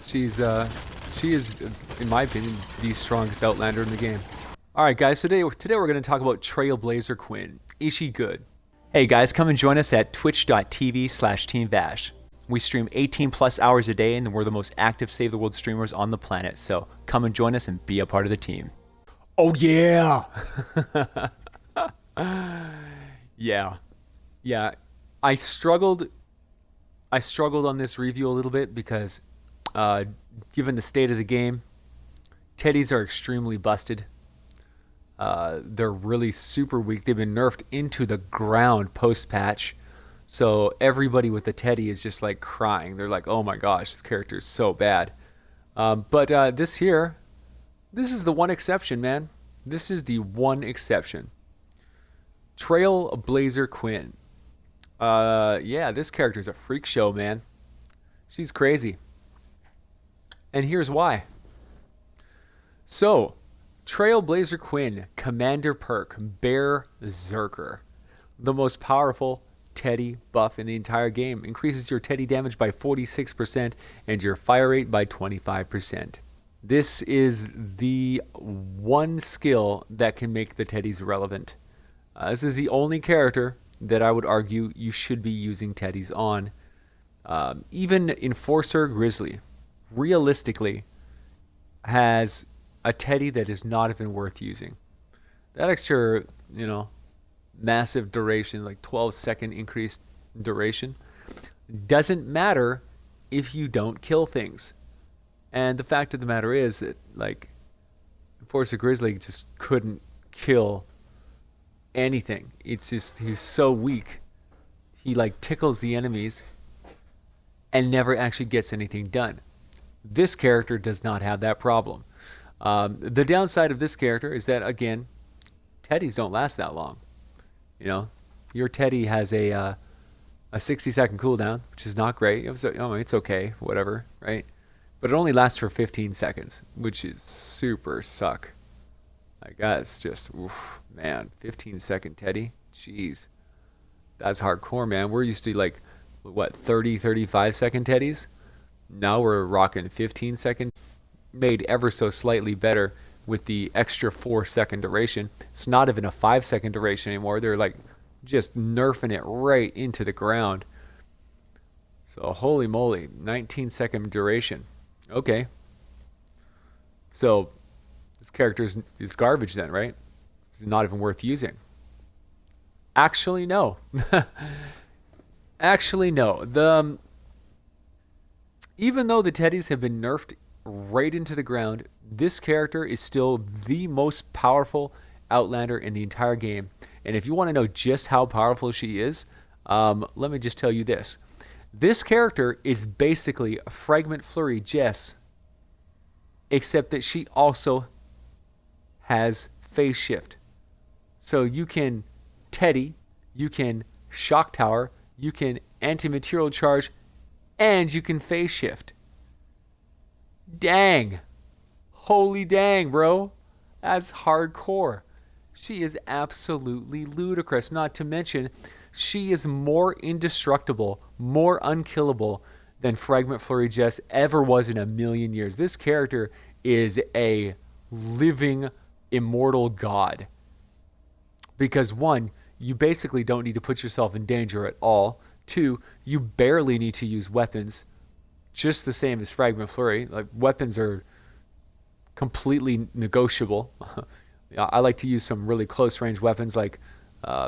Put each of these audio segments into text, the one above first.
She is, in my opinion, the strongest Outlander in the game. Alright guys, today we're going to talk about Trailblazer Quinn. Is she good? Hey guys, come and join us at twitch.tv/TeamVASH. We stream 18 plus hours a day and we're the most active Save the World streamers on the planet, so come and join us and be a part of the team. Oh yeah! Yeah. I struggled on this review a little bit because given the state of the game, Teddies are extremely busted. They're really super weak. They've been nerfed into the ground post-patch. So everybody with the Teddy is just like crying. They're like, oh my gosh, this character is so bad. But this is the one exception, man. This is the one exception. Trailblazer Quinn. Yeah, this character is a freak show, man. She's crazy. And here's why. So, Trailblazer Quinn, Commander Perk, Berserker. The most powerful Teddy buff in the entire game. Increases your Teddy damage by 46% and your fire rate by 25%. This is the one skill that can make the Teddies relevant. This is the only character that I would argue you should be using Teddies on. Even Enforcer Grizzly, realistically, has a Teddy that is not even worth using. That extra, massive duration, like 12-second increased duration, doesn't matter if you don't kill things. And the fact of the matter is that, like, Enforcer Grizzly just couldn't kill anything. It's just, he's so weak. He, like, tickles the enemies and never actually gets anything done. This character does not have that problem. The downside of this character is that, again, Teddies don't last that long. Your Teddy has a 60-second cooldown, which is not great. It's okay, whatever, right? But it only lasts for 15 seconds, which is super suck. Like, that's just, oof, man, 15-second Teddy? Jeez. That's hardcore, man. We're used to, like, what, 30, 35-second Teddies? Now we're rocking 15-second. Made ever so slightly better with the extra 4-second duration. It's not even a 5-second duration anymore. They're, like, just nerfing it right into the ground. So, holy moly, 19-second duration. Okay. So, this character is garbage then, right? It's not even worth using. Actually, no. Actually, no. Even though the Teddies have been nerfed right into the ground, this character is still the most powerful Outlander in the entire game. And if you want to know just how powerful she is, let me just tell you this. This character is basically a Fragment Flurry Jess, except that she also has phase shift. So you can Teddy, you can Shock Tower, you can anti-material charge, and you can phase shift. Dang. Holy dang, bro. That's hardcore. She is absolutely ludicrous. Not to mention, she is more indestructible, more unkillable than Fragment Flurry Jess ever was in a million years. This character is a living immortal god. Because one, you basically don't need to put yourself in danger at all. Two, you barely need to use weapons. Just the same as Fragment Flurry. Like, weapons are completely negotiable. I like to use some really close range weapons like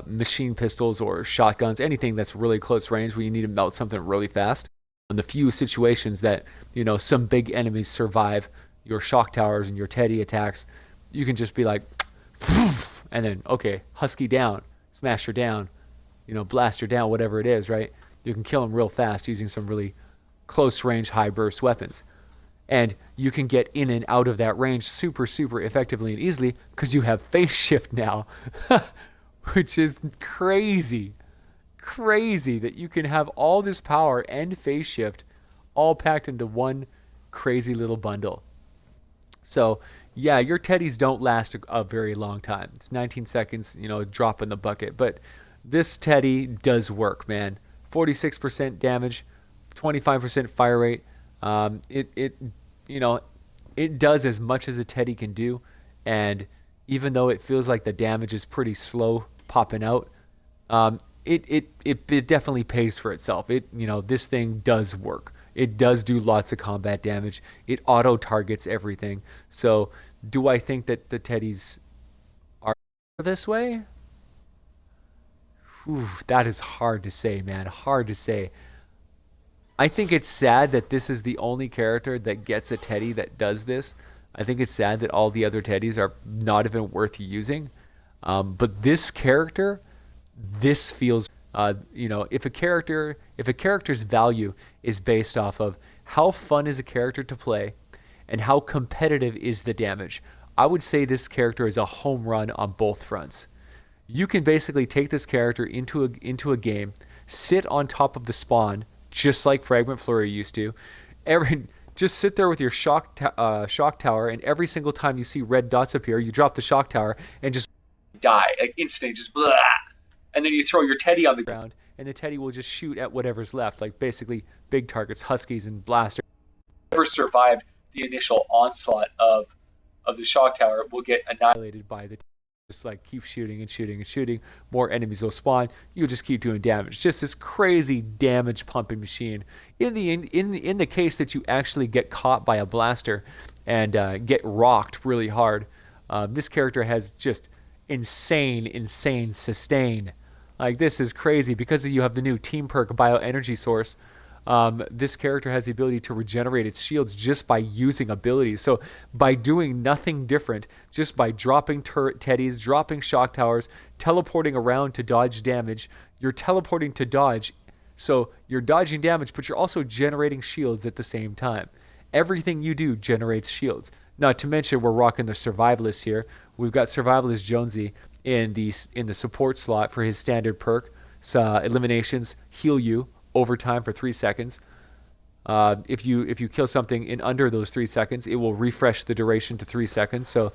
machine pistols or shotguns, anything that's really close range where you need to melt something really fast. In the few situations that, some big enemies survive your shock towers and your Teddy attacks, you can just be like, and then, okay, husky down, smash her down, blast her down, whatever it is, right? You can kill them real fast using some really close range, high burst weapons. And you can get in and out of that range super, super effectively and easily because you have phase shift now, which is crazy. Crazy that you can have all this power and phase shift all packed into one crazy little bundle. So, yeah, your Teddies don't last a very long time. It's 19 seconds, drop in the bucket. But this Teddy does work, man. 46% damage, 25% fire rate, It you know it does as much as a Teddy can do, and even though it feels like the damage is pretty slow popping out, it definitely pays for itself. This thing does work. It does do lots of combat damage. It auto targets everything. So, do I think that the Teddies are this way? Whew, that is hard to say, man. Hard to say. I think it's sad that this is the only character that gets a Teddy that does this. I think it's sad that all the other Teddies are not even worth using. But this character, this feels, if a character's value is based off of how fun is a character to play and how competitive is the damage, I would say this character is a home run on both fronts. You can basically take this character into a game, sit on top of the spawn, just like Fragment Flurry used to. Just sit there with your shock tower, and every single time you see red dots appear, you drop the shock tower and just die, like instantly, just blah. And then you throw your Teddy on the ground, and the Teddy will just shoot at whatever's left, like basically big targets, Huskies, and Blasters. Whoever survived the initial onslaught of the shock tower will get annihilated by the just like keep shooting and shooting and shooting. More enemies will spawn. You'll just keep doing damage. Just this crazy damage pumping machine. In the case that you actually get caught by a blaster and get rocked really hard, this character has just insane sustain. Like, this is crazy because you have the new team perk bioenergy source. This character has the ability to regenerate its shields just by using abilities. So by doing nothing different, just by dropping turret Teddies, dropping shock towers, teleporting around to dodge damage, you're teleporting to dodge. So you're dodging damage, but you're also generating shields at the same time. Everything you do generates shields. Not to mention, we're rocking the Survivalist here. We've got Survivalist Jonesy in the support slot for his standard perk. Eliminations heal you over time for 3 seconds. If you kill something in under those 3 seconds, it will refresh the duration to 3 seconds. So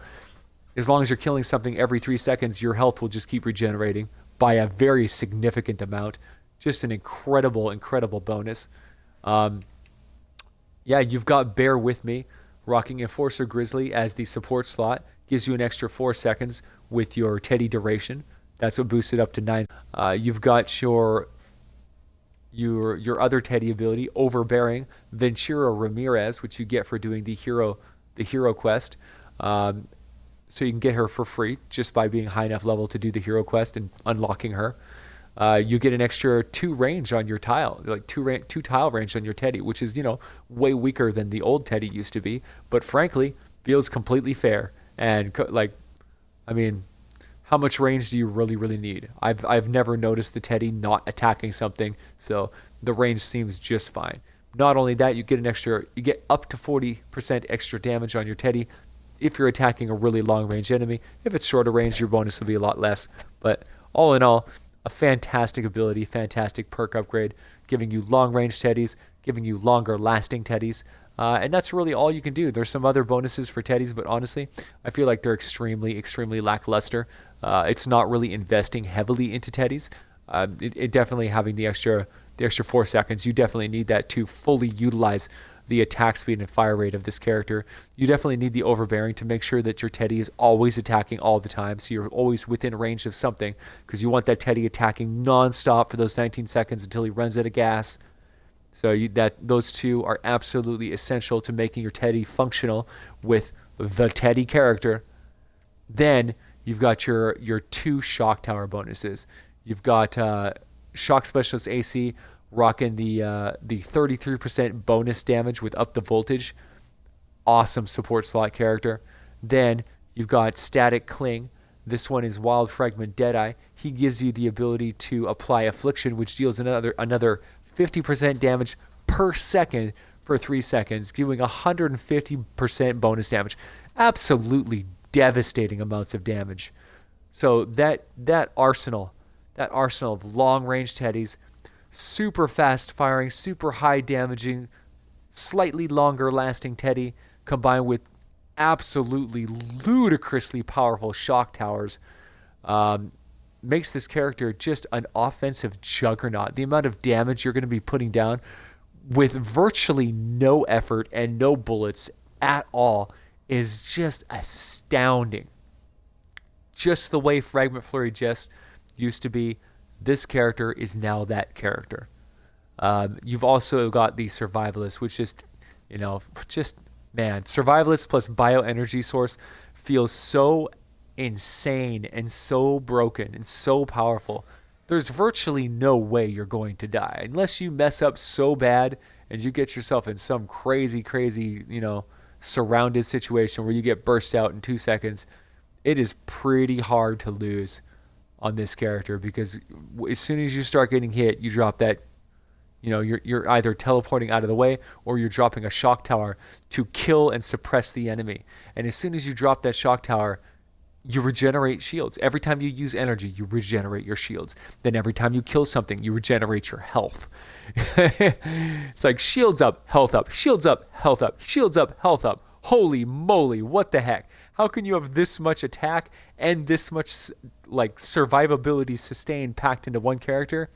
as long as you're killing something every 3 seconds, your health will just keep regenerating by a very significant amount. Just an incredible bonus. You've got Bear With Me rocking Enforcer Grizzly as the support slot. Gives you an extra 4 seconds with your Teddy duration. That's what boosts it up to 9. You've got your other Teddy ability, Overbearing Ventura Ramirez, which you get for doing the hero quest. So you can get her for free just by being high enough level to do the hero quest and unlocking her. You get an extra 2 range on your tile, like 2 tile range on your Teddy, which is way weaker than the old Teddy used to be, but frankly feels completely fair. And how much range do you really need? I've never noticed the Teddy not attacking something, so the range seems just fine. Not only that, you get up to 40% extra damage on your Teddy if you're attacking a really long range enemy. If it's shorter range, your bonus will be a lot less. But all in all, a fantastic ability, fantastic perk upgrade, giving you long range Teddies, giving you longer lasting Teddies. And that's really all you can do. There's some other bonuses for Teddies, but honestly, I feel like they're extremely lackluster. It's not really investing heavily into Teddies. It definitely having the extra 4 seconds. You definitely need that to fully utilize the attack speed and fire rate of this character. You definitely need the Overbearing to make sure that your Teddy is always attacking all the time, so you're always within range of something, because you want that Teddy attacking non-stop for those 19 seconds until he runs out of gas. So those two are absolutely essential to making your Teddy functional with the Teddy character. Then you've got your 2 shock tower bonuses. You've got Shock Specialist AC rocking the 33% bonus damage with up the voltage. Awesome support slot character. Then you've got Static Cling. This one is Wild Fragment Deadeye. He gives you the ability to apply Affliction, which deals another 50% damage per second for 3 seconds, giving 150% bonus damage. Absolutely devastating amounts of damage. So that arsenal of long range Teddies, super fast firing, super high damaging, slightly longer lasting Teddy, combined with absolutely ludicrously powerful shock towers, makes this character just an offensive juggernaut. The amount of damage you're going to be putting down with virtually no effort and no bullets at all is just astounding. Just the way Fragment Flurry just used to be, this character is now that character. You've also got the Survivalist, which just, man, Survivalist plus Bioenergy Source feels so insane and so broken and so powerful. There's virtually no way you're going to die unless you mess up so bad and you get yourself in some crazy, surrounded situation where you get burst out in 2 seconds. It is pretty hard to lose on this character because as soon as you start getting hit, you drop that. You're either teleporting out of the way or you're dropping a shock tower to kill and suppress the enemy. And as soon as you drop that shock tower, you regenerate shields. Every time you use energy, you regenerate your shields. Then every time you kill something, you regenerate your health. It's like shields up, health up, shields up, health up, shields up, health up. Holy moly, what the heck? How can you have this much attack and this much like survivability sustain packed into one character?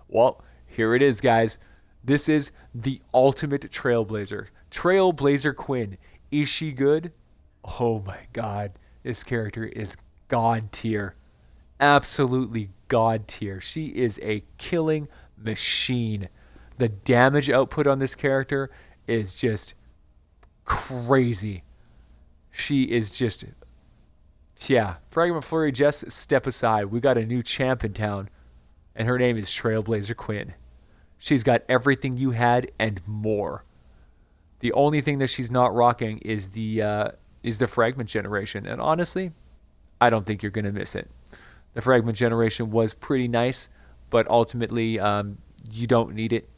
Well, here it is, guys. This is the ultimate Trailblazer. Trailblazer Quinn. Is she good? Oh my god. This character is god tier. Absolutely god tier. She is a killing machine. The damage output on this character is just crazy. She is just... Yeah, Fragment Flurry, just step aside. We got a new champ in town, and her name is Trailblazer Quinn. She's got everything you had and more. The only thing that she's not rocking is the fragment generation, and honestly, I don't think you're gonna miss it. The fragment generation was pretty nice, but ultimately, you don't need it.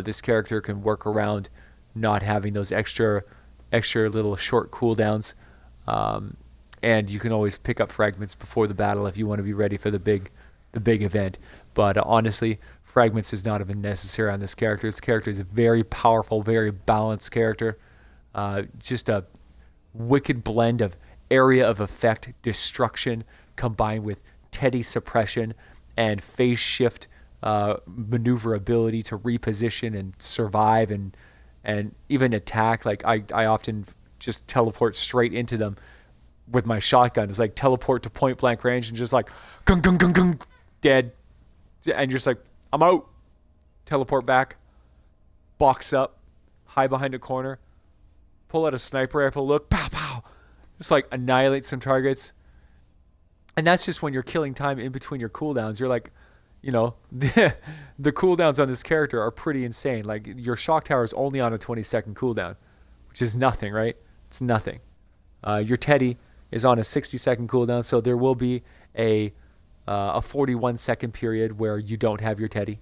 This character can work around not having those extra little short cooldowns, and you can always pick up fragments before the battle if you want to be ready for the big event. But honestly, fragments is not even necessary on this character. This character is a very powerful, very balanced character. Just a wicked blend of area of effect destruction combined with Teddy suppression and phase shift maneuverability to reposition and survive and even attack. Like I often just teleport straight into them with my shotgun. It's like teleport to point blank range and just like gung gung gung gung, dead, and you're just like, I'm out. Teleport back, box up, hide behind a corner, pull out a sniper rifle, look, pow pow, just like annihilate some targets. And that's just when you're killing time in between your cooldowns. You're like, the cooldowns on this character are pretty insane. Like your shock tower is only on a 20-second cooldown, which is nothing, right? It's nothing. Your Teddy is on a 60-second cooldown, so there will be a 41-second period where you don't have your Teddy.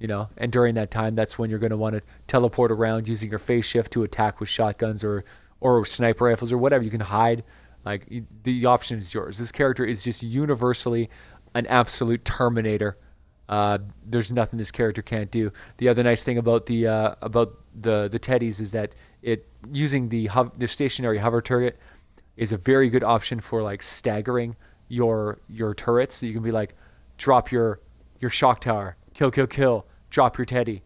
And during that time, that's when you're going to want to teleport around using your phase shift to attack with shotguns or sniper rifles or whatever. You can hide. Like the option is yours. This character is just universally an absolute Terminator. There's nothing this character can't do. The other nice thing about the Teddies is that using the stationary hover turret is a very good option for like staggering your turrets. So you can be like, drop your shock tower, kill kill kill, drop your Teddy,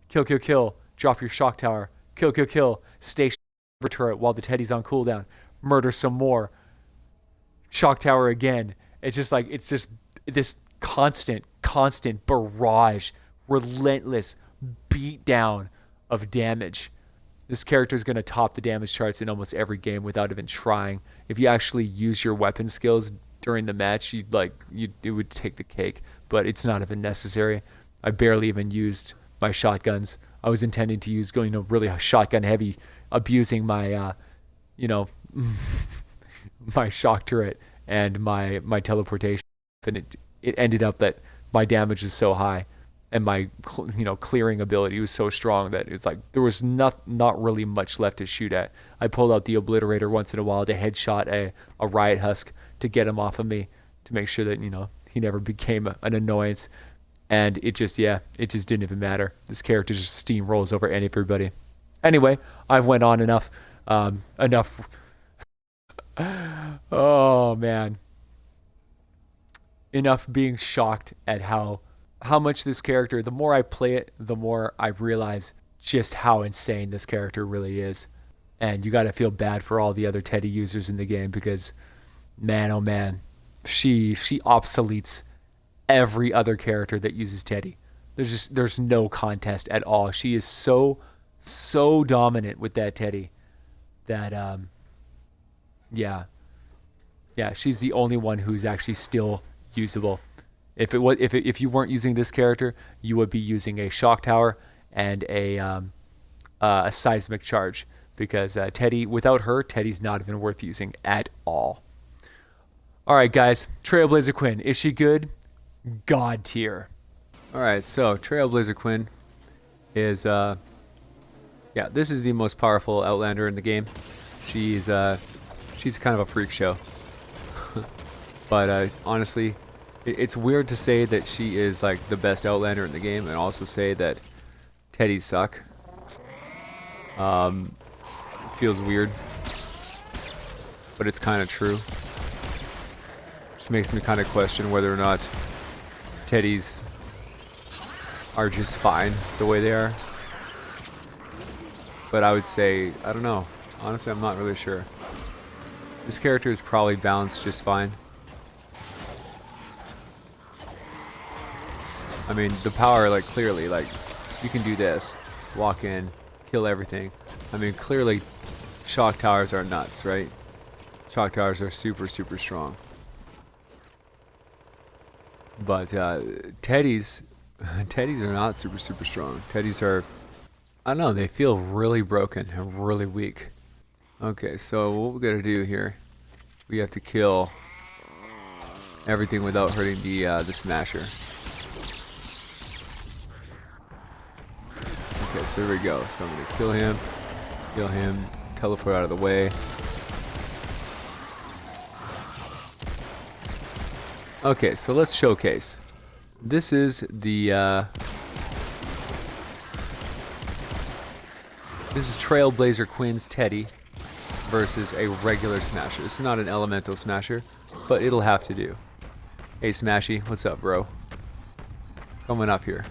kill kill kill, drop your shock tower, kill kill kill, station turret while the Teddy's on cooldown, murder some more, shock tower again. It's just this constant barrage, relentless beat down of damage. This character is going to top the damage charts in almost every game without even trying. If you actually use your weapon skills during the match, it would take the cake, but it's not even necessary. I barely even used my shotguns. I was intending to use really shotgun heavy, abusing my my shock turret and my teleportation, and it ended up that my damage is so high and my clearing ability was so strong that it's like there was not really much left to shoot at. I pulled out the obliterator once in a while to headshot a riot husk to get him off of me, to make sure that he never became an annoyance. And it just didn't even matter. This character just steamrolls over everybody. Anyway, I've went on enough. Oh man, enough being shocked at how how much this character, the more I play it, the more I realize just how insane this character really is. And you got to feel bad for all the other Teddy users in the game because, man, oh man, she obsoletes every other character that uses Teddy. There's no contest at all. She is so dominant with that Teddy that yeah, she's the only one who's actually still usable. If you weren't using this character, you would be using a shock tower and a seismic charge, because Teddy, without her, Teddy's not even worth using at all. All right, guys, Trailblazer Quinn, is she good? God tier. All right, so Trailblazer Quinn is this is the most powerful Outlander in the game. She's kind of a freak show. But honestly, it's weird to say that she is like the best Outlander in the game and also say that Teddies suck. It feels weird, but it's kind of true. Which makes me kind of question whether or not Teddies are just fine the way they are. But I would say, I don't know. Honestly, I'm not really sure. This character is probably balanced just fine. I mean, the power, like, clearly, like, you can do this. Walk in, kill everything. I mean, clearly, shock towers are nuts, right? Shock towers are super strong. But Teddies are not super strong. Teddies are, I don't know, they feel really broken and really weak. Okay, so what we gotta do here, we have to kill everything without hurting the smasher. Okay, so there we go. So I'm gonna kill him, teleport out of the way. Okay, so let's showcase. This is the this is Trailblazer Quinn's Teddy versus a regular smasher. This is not an elemental smasher, but it'll have to do. Hey Smashy, what's up, bro? Coming up here.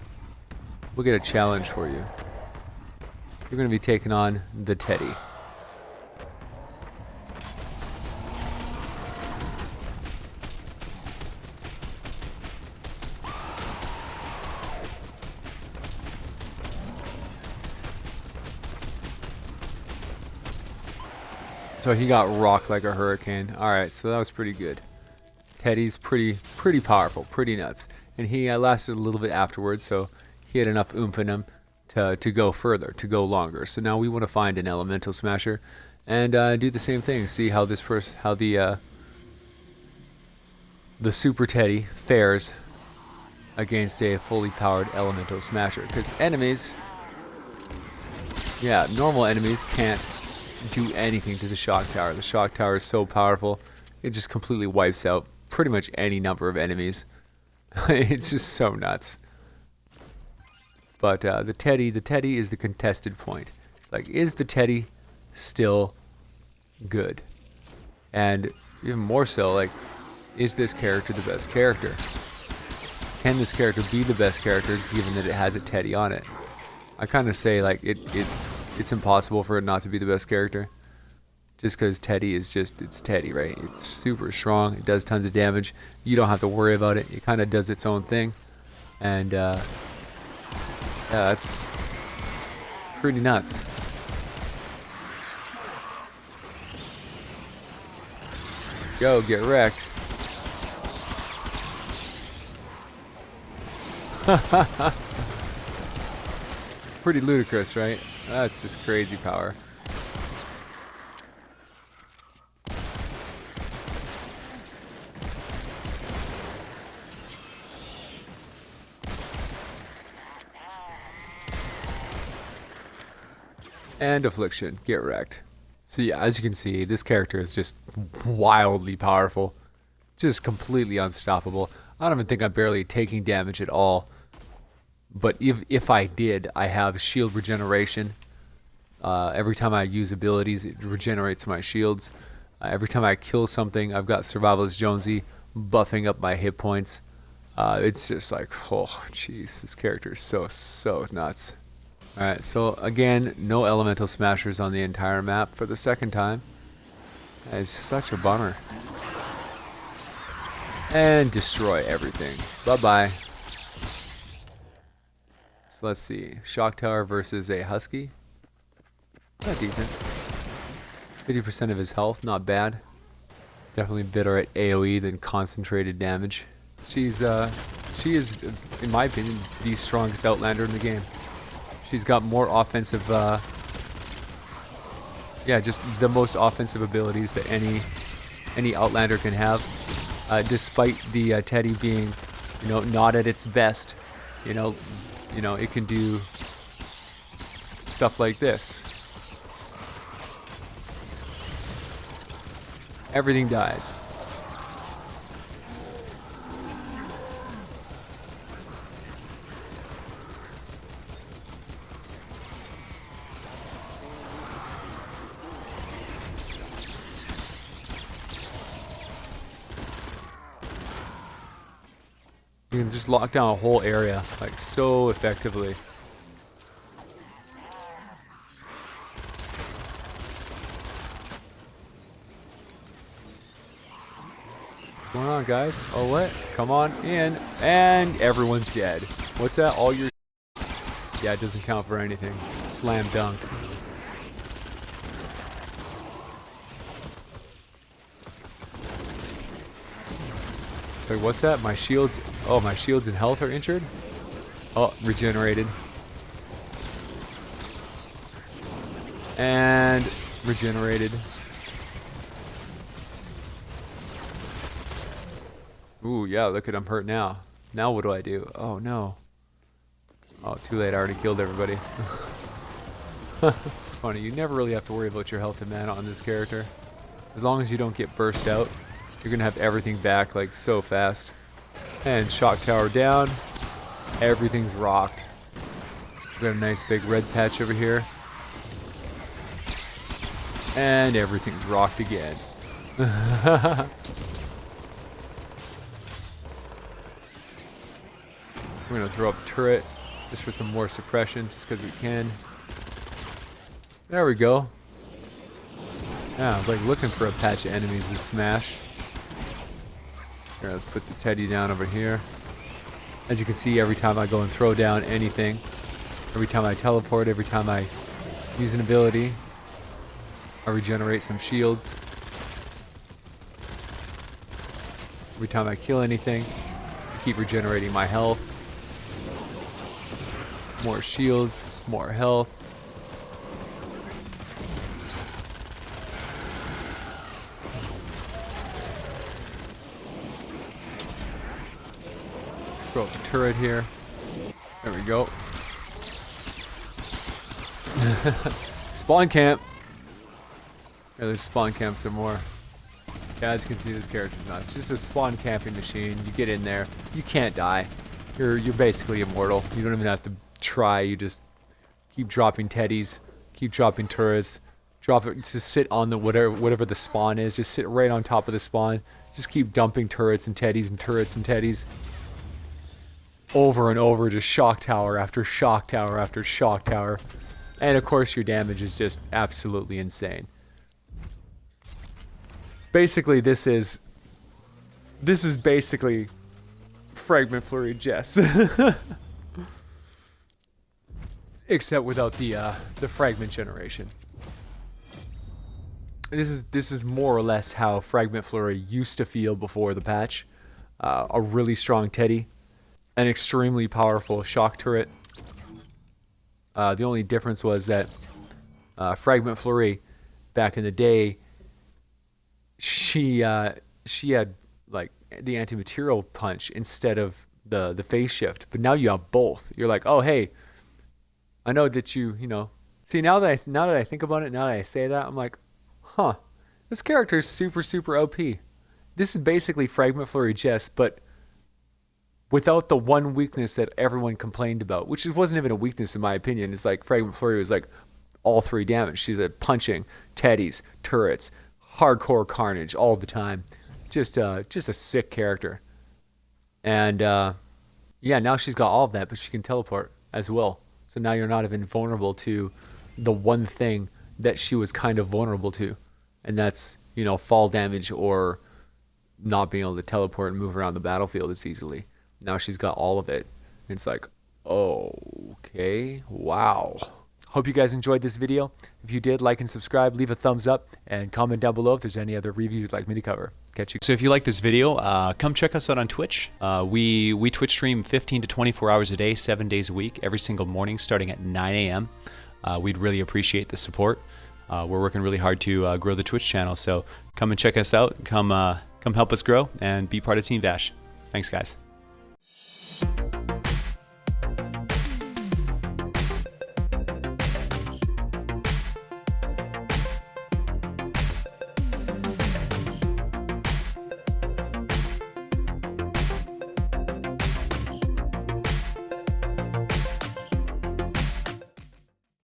We'll get a challenge for you. You're gonna be taking on the Teddy. So he got rocked like a hurricane. Alright, so that was pretty good. Teddy's pretty powerful, pretty nuts. And he lasted a little bit afterwards, so he had enough oomph in him to go further, to go longer. So now we want to find an elemental smasher and do the same thing. See how the super Teddy fares against a fully powered elemental smasher. Because enemies, normal enemies can't do anything to the shock tower. The shock tower is so powerful, it just completely wipes out pretty much any number of enemies. It's just so nuts. But the Teddy is the contested point. It's like, is the Teddy still good? And even more so, like, is this character the best character? Can this character be the best character given that it has a Teddy on it? I kind of say, like, it's impossible for it not to be the best character. Just because Teddy is just, it's Teddy, right? It's super strong. It does tons of damage. You don't have to worry about it. It kind of does its own thing. And, yeah, that's pretty nuts. Go, get wrecked. Pretty ludicrous, right? That's just crazy power. And Affliction, get wrecked. So yeah, as you can see, this character is just wildly powerful. Just completely unstoppable. I don't even think I'm barely taking damage at all. But if I did, I have shield regeneration. Every time I use abilities, it regenerates my shields. Every time I kill something, I've got Survivalist Jonesy buffing up my hit points. It's just like, oh, jeez, this character is so nuts. Alright, so again, no elemental smashers on the entire map for the second time. It's such a bummer. And destroy everything. Bye-bye. So let's see. Shock Tower versus a Husky. Not decent. 50% of his health, not bad. Definitely better at AoE than concentrated damage. She is, in my opinion, the strongest Outlander in the game. She's got more offensive, yeah, just the most offensive abilities that any Outlander can have. Despite the Teddy being, not at its best, it can do stuff like this. Everything dies. You can just lock down a whole area, like, so effectively. What's going on, guys? Oh, what? Come on in. And everyone's dead. What's that? All your... Yeah, it doesn't count for anything. Slam dunk. So what's that? My shields... Oh, my shields and health are injured? Oh, regenerated. And regenerated. Ooh, yeah, look at, I'm hurt now. Now what do I do? Oh, no. Oh, too late, I already killed everybody. It's funny, you never really have to worry about your health and mana on this character. As long as you don't get burst out, you're gonna have everything back, like, so fast. And shock tower down. Everything's rocked. We got a nice big red patch over here. And everything's rocked again. We're gonna throw up a turret just for some more suppression, just because we can. There we go. Yeah, I was like looking for a patch of enemies to smash. Here, let's put the Teddy down over here. As you can see, every time I go and throw down anything, every time I teleport, every time I use an ability, I regenerate some shields. Every time I kill anything, I keep regenerating my health. More shields, more health. Throw up a turret here. There we go. Spawn camp. Yeah, there's spawn camp some more. Yeah, as you can see, this character's nuts. It's just a spawn camping machine. You get in there, you can't die. You're basically immortal. You don't even have to try. You just keep dropping teddies, keep dropping turrets, drop it. Just sit on the whatever the spawn is. Just sit right on top of the spawn. Just keep dumping turrets and teddies and turrets and teddies. Over and over, just shock tower after shock tower after shock tower. And of course your damage is just absolutely insane. Basically this is basically Fragment Flurry Jess. Except without the fragment generation. This is more or less how Fragment Flurry used to feel before the patch. A really strong Teddy. An extremely powerful shock turret. The only difference was that Fragment Flurry, back in the day, she had like the anti-material punch instead of the phase shift. But now you have both. You're like, oh hey, I know that you know. See, now that I think about it, now that I say that, I'm like, huh, this character is super OP. This is basically Fragment Flurry Jess, but without the one weakness that everyone complained about, which wasn't even a weakness in my opinion. It's like Fragment Flurry was like all 3 damage. She's at punching, teddies, turrets, hardcore carnage all the time. Just a sick character. And yeah, now she's got all of that, but she can teleport as well. So now you're not even vulnerable to the one thing that she was kind of vulnerable to, and that's, you know, fall damage or not being able to teleport and move around the battlefield as easily. Now she's got all of it. And it's like, oh, okay, wow. Hope you guys enjoyed this video. If you did, like and subscribe, leave a thumbs up, and comment down below if there's any other reviews you'd like me to cover. Catch you. So if you like this video, come check us out on Twitch. We Twitch stream 15 to 24 hours a day, 7 days a week, every single morning starting at 9 a.m. We'd really appreciate the support. We're working really hard to grow the Twitch channel, so come and check us out. Come help us grow and be part of TeamVASH. Thanks, guys.